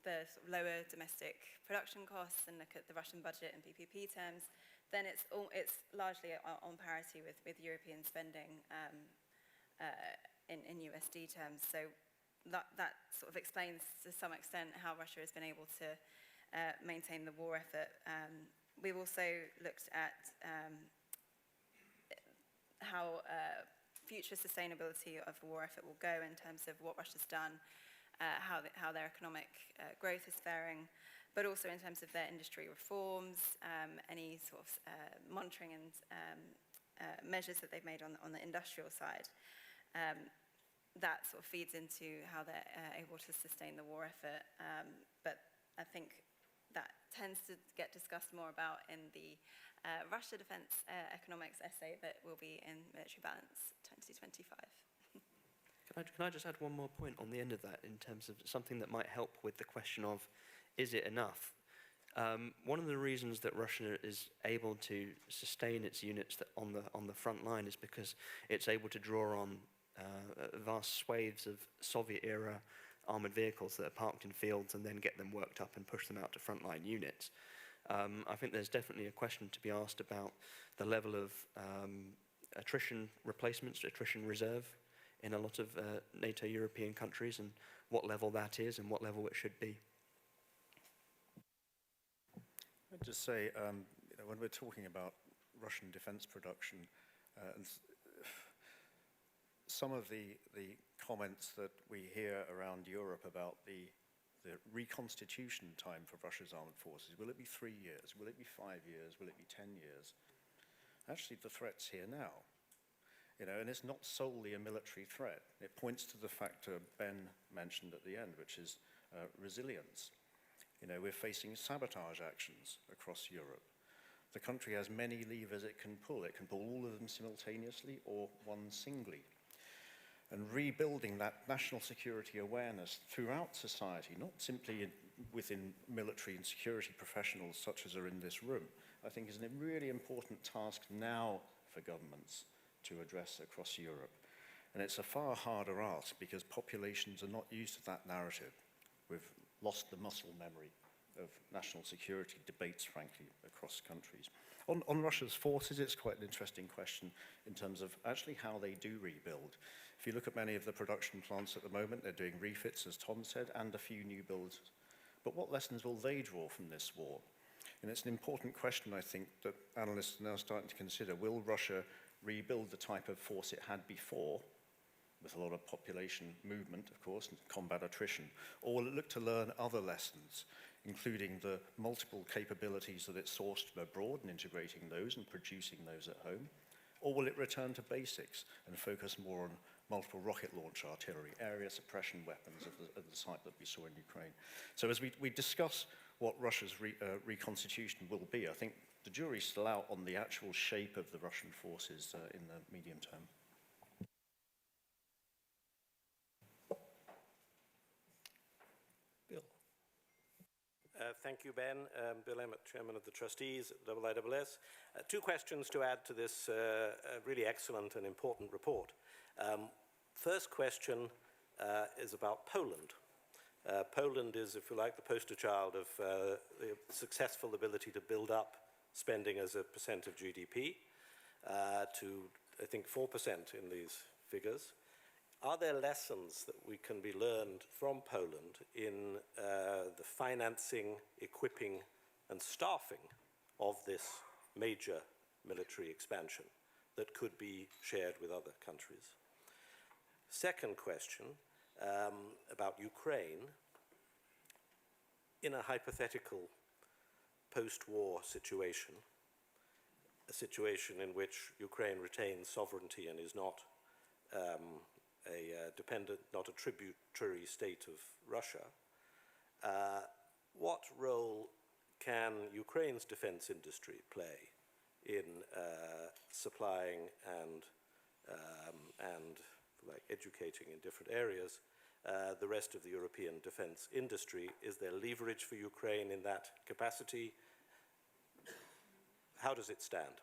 [SPEAKER 2] the sort of lower domestic production costs and look at the Russian budget in PPP terms, then it's largely on parity with European spending in USD terms. So that sort of explains to some extent how Russia has been able to maintain the war effort. We've also looked at how future sustainability of the war effort will go in terms of what Russia's done, how their economic growth is faring, but also in terms of their industry reforms, any sort of monitoring and measures that they've made on the industrial side. That sort of feeds into how they're able to sustain the war effort. But I think that tends to get discussed more about in the Russia Defense Economics essay that will be in Military Balance 2025.
[SPEAKER 3] Can I just add one more point on the end of that, in terms of something that might help with the question of, is it enough? One of the reasons that Russia is able to sustain its units on the front line is because it's able to draw on vast swathes of Soviet-era armoured vehicles that are parked in fields and then get them worked up and push them out to frontline units. I think there's definitely a question to be asked about the level of attrition replacements, attrition reserve in a lot of NATO European countries, and what level that is and what level it should be.
[SPEAKER 5] I'd just say, when we're talking about Russian defense production, and some of the comments that we hear around Europe about the reconstitution time for Russia's armed forces, will it be 3 years? Will it be 5 years? Will it be 10 years? Actually, the threat's here now. And it's not solely a military threat. It points to the factor Ben mentioned at the end, which is resilience. We're facing sabotage actions across Europe. The country has many levers it can pull. It can pull all of them simultaneously or one singly. And rebuilding that national security awareness throughout society, not simply within military and security professionals such as are in this room, I think is a really important task now for governments to address across Europe. And it's a far harder ask because populations are not used to that narrative. We've lost the muscle memory of national security debates, frankly, across countries. On Russia's forces, it's quite an interesting question in terms of actually how they do rebuild. If you look at many of the production plants at the moment, they're doing refits, as Tom said, and a few new builds. But what lessons will they draw from this war? And it's an important question, I think, that analysts are now starting to consider. Will Russia rebuild the type of force it had before, with a lot of population movement, of course, and combat attrition? Or will it look to learn other lessons, including the multiple capabilities that it sourced from abroad and integrating those and producing those at home? Or will it return to basics and focus more on multiple rocket launch artillery, area suppression weapons of the type that we saw in Ukraine? So as we discuss what Russia's reconstitution will be, I think the jury's still out on the actual shape of the Russian forces in the medium term.
[SPEAKER 1] Bill.
[SPEAKER 11] Thank you, Ben. Bill Emmett, Chairman of the Trustees at IISS. Two questions to add to this really excellent and important report. First question is about Poland. Poland is, if you like, the poster child of the successful ability to build up spending as a percent of GDP to, I think, 4% in these figures. Are there lessons that we can be learned from Poland in the financing, equipping, and staffing of this major military expansion that could be shared with other countries? Second question about Ukraine. In a hypothetical post-war situation, a situation in which Ukraine retains sovereignty and is not not a tributary state of Russia, what role can Ukraine's defense industry play in supplying and like educating in different areas the rest of the European defense industry? Is there leverage for Ukraine in that capacity? How does it stand?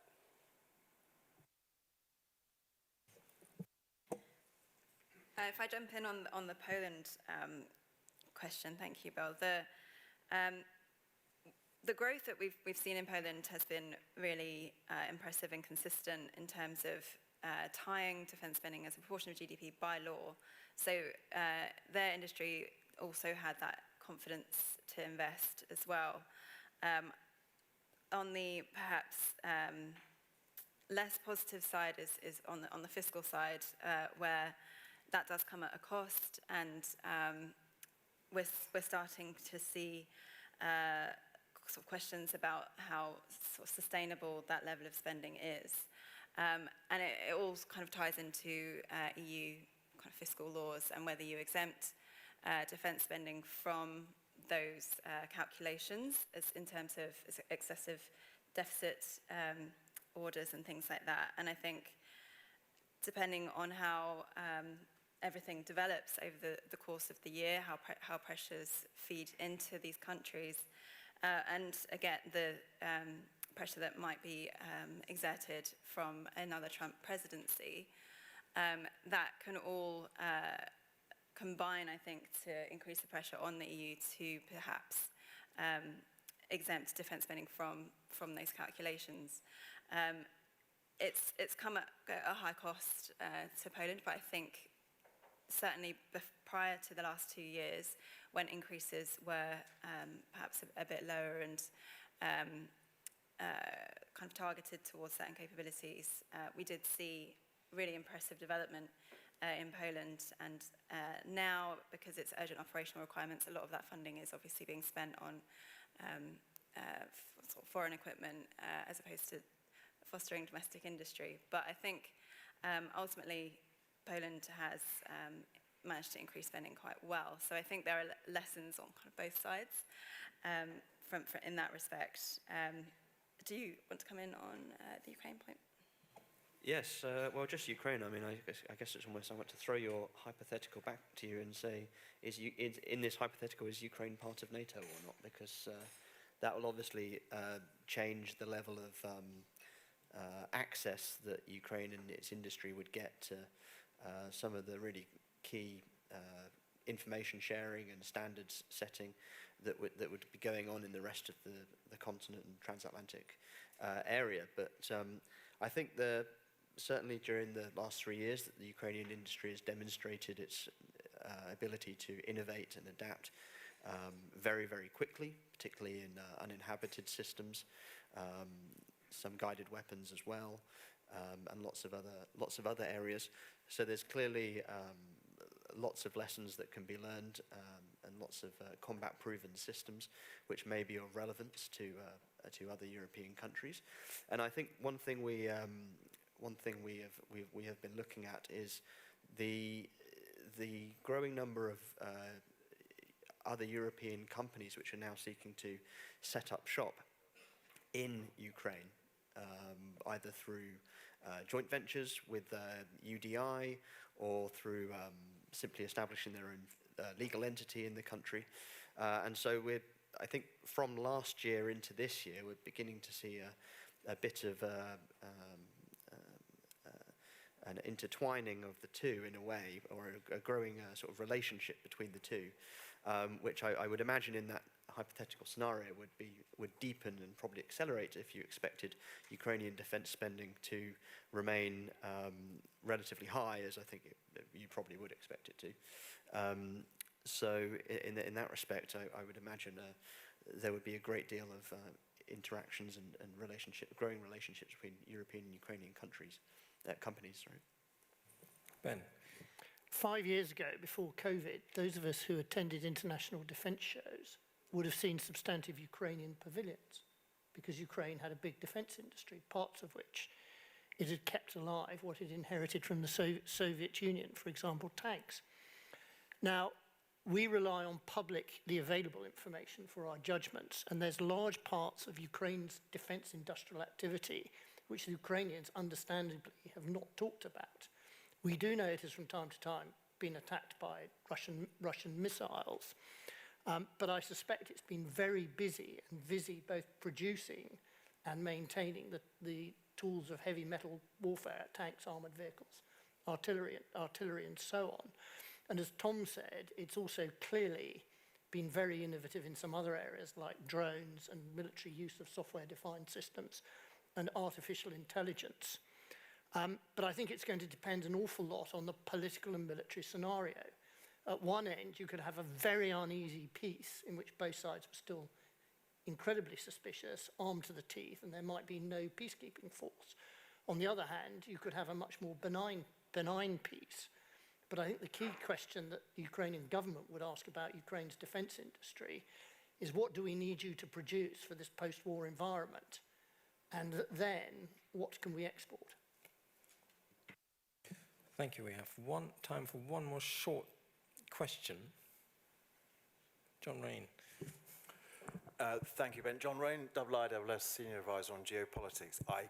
[SPEAKER 2] If I jump in on the Poland question, thank you, Bill. The growth that we've seen in Poland has been really impressive and consistent in terms of tying defence spending as a proportion of GDP by law. So their industry also had that confidence to invest as well. On the perhaps less positive side is on the fiscal side, where that does come at a cost, and we're starting to see sort of questions about how sort of sustainable that level of spending is. And it all kind of ties into EU kind of fiscal laws and whether you exempt defence spending from those calculations as in terms of excessive deficit orders and things like that. And I think depending on how everything develops over the course of the year, how pressures feed into these countries, and again, the pressure that might be exerted from another Trump presidency, that can all combine, I think, to increase the pressure on the EU to perhaps exempt defence spending from those calculations. It's come at a high cost to Poland, but I think certainly prior to the last 2 years, when increases were perhaps a bit lower and kind of targeted towards certain capabilities, we did see really impressive development in Poland. And now, because it's urgent operational requirements, a lot of that funding is obviously being spent on sort of foreign equipment as opposed to fostering domestic industry. But I think ultimately Poland has managed to increase spending quite well. So I think there are lessons on kind of both sides in that respect. Do you want to come in on the Ukraine point?
[SPEAKER 3] Yes, well, just Ukraine. I mean, I guess it's almost, I want to throw your hypothetical back to you and say, in this hypothetical, is Ukraine part of NATO or not? Because that will obviously change the level of access that Ukraine and its industry would get to some of the really key information sharing and standards setting that would be going on in the rest of the continent and transatlantic area. But I think certainly during the last 3 years that the Ukrainian industry has demonstrated its ability to innovate and adapt very, very quickly, particularly in uninhabited systems, some guided weapons as well, and lots of other areas. So there's clearly lots of lessons that can be learned, and lots of combat-proven systems which may be of relevance to other European countries. And I think one thing we have been looking at is the growing number of other European companies which are now seeking to set up shop in Ukraine, either through joint ventures with UDI or through simply establishing their own legal entity in the country. And so I think from last year into this year, we're beginning to see a bit of an intertwining of the two in a way, or a growing sort of relationship between the two, which I would imagine in that hypothetical scenario would deepen and probably accelerate if you expected Ukrainian defense spending to remain relatively high, as I think you probably would expect it to. So in that respect, I would imagine there would be a great deal of interactions and growing relationships between European and Ukrainian companies.
[SPEAKER 1] Ben.
[SPEAKER 4] 5 years ago, before COVID, those of us who attended international defence shows would have seen substantive Ukrainian pavilions, because Ukraine had a big defence industry, parts of which it had kept alive what it inherited from the Soviet Union, for example, tanks. Now, we rely on publicly available information for our judgments, and there's large parts of Ukraine's defence industrial activity which the Ukrainians understandably have not talked about. We do know it has from time to time been attacked by Russian missiles, but I suspect it's been very busy both producing and maintaining the tools of heavy metal warfare, tanks, armoured vehicles, artillery and so on. And as Tom said, it's also clearly been very innovative in some other areas like drones and military use of software-defined systems and artificial intelligence. But I think it's going to depend an awful lot on the political and military scenario. At one end, you could have a very uneasy peace in which both sides were still incredibly suspicious, armed to the teeth, and there might be no peacekeeping force. On the other hand, you could have a much more benign peace. But I think the key question that the Ukrainian government would ask about Ukraine's defense industry is, what do we need you to produce for this post-war environment? And then, what can we export?
[SPEAKER 1] Thank you. We have time for one more short question. John Rain.
[SPEAKER 12] Thank you, Ben. John Rain, IISS Senior Advisor on Geopolitics. I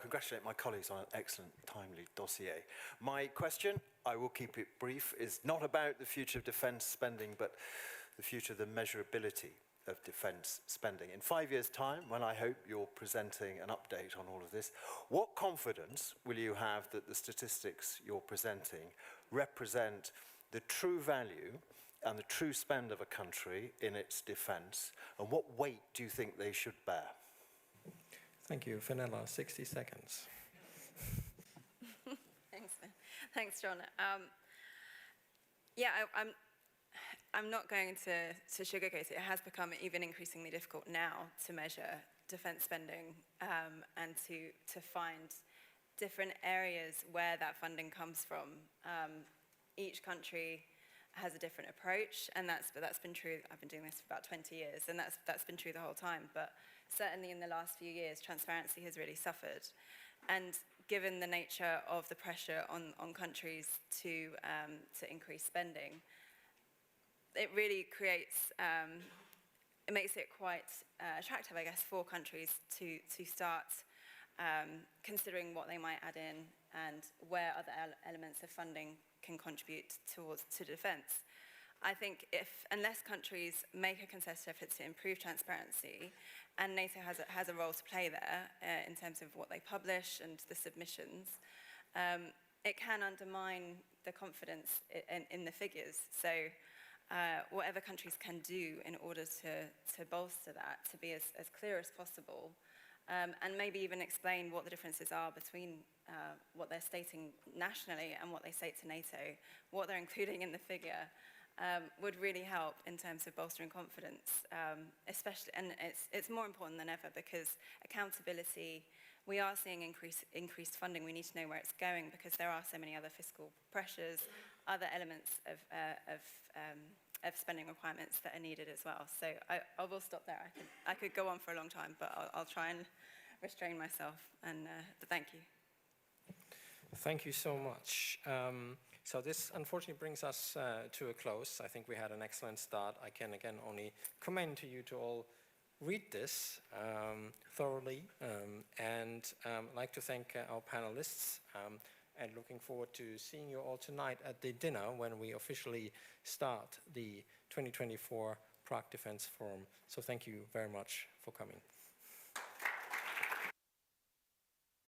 [SPEAKER 12] congratulate my colleagues on an excellent, timely dossier. My question, I will keep it brief, is not about the future of defence spending, but the future of the measurability of defence spending. In 5 years' time, when I hope you're presenting an update on all of this, what confidence will you have that the statistics you're presenting represent the true value and the true spend of a country in its defence, and what weight do you think they should bear?
[SPEAKER 1] Thank you. Fenella, 60 seconds.
[SPEAKER 2] Thanks, John. I'm not going to sugarcoat it. It has become even increasingly difficult now to measure defence spending and to find different areas where that funding comes from. Each country has a different approach, and that's been true. I've been doing this for about 20 years, and that's been true the whole time. But certainly in the last few years, transparency has really suffered. And given the nature of the pressure on countries to increase spending, it really creates, it makes it quite attractive, I guess, for countries to start considering what they might add in and where other elements of funding can contribute to defence. I think unless countries make a concerted effort to improve transparency, and NATO has a role to play there in terms of what they publish and the submissions, it can undermine the confidence in the figures. So whatever countries can do in order to bolster that, to be as clear as possible, and maybe even explain what the differences are between what they're stating nationally and what they state to NATO, what they're including in the figure, would really help in terms of bolstering confidence, especially, and it's more important than ever because accountability, we are seeing increased funding. We need to know where it's going because there are so many other fiscal pressures, other elements of spending requirements that are needed as well. So I will stop there. I could go on for a long time, but I'll try and restrain myself. And thank you.
[SPEAKER 1] Thank you so much. So this unfortunately brings us to a close. I think we had an excellent start. I can again only commend to you to all read this thoroughly and like to thank our panelists and looking forward to seeing you all tonight at the dinner when we officially start the 2024 Prague Defense Forum. So thank you very much for coming.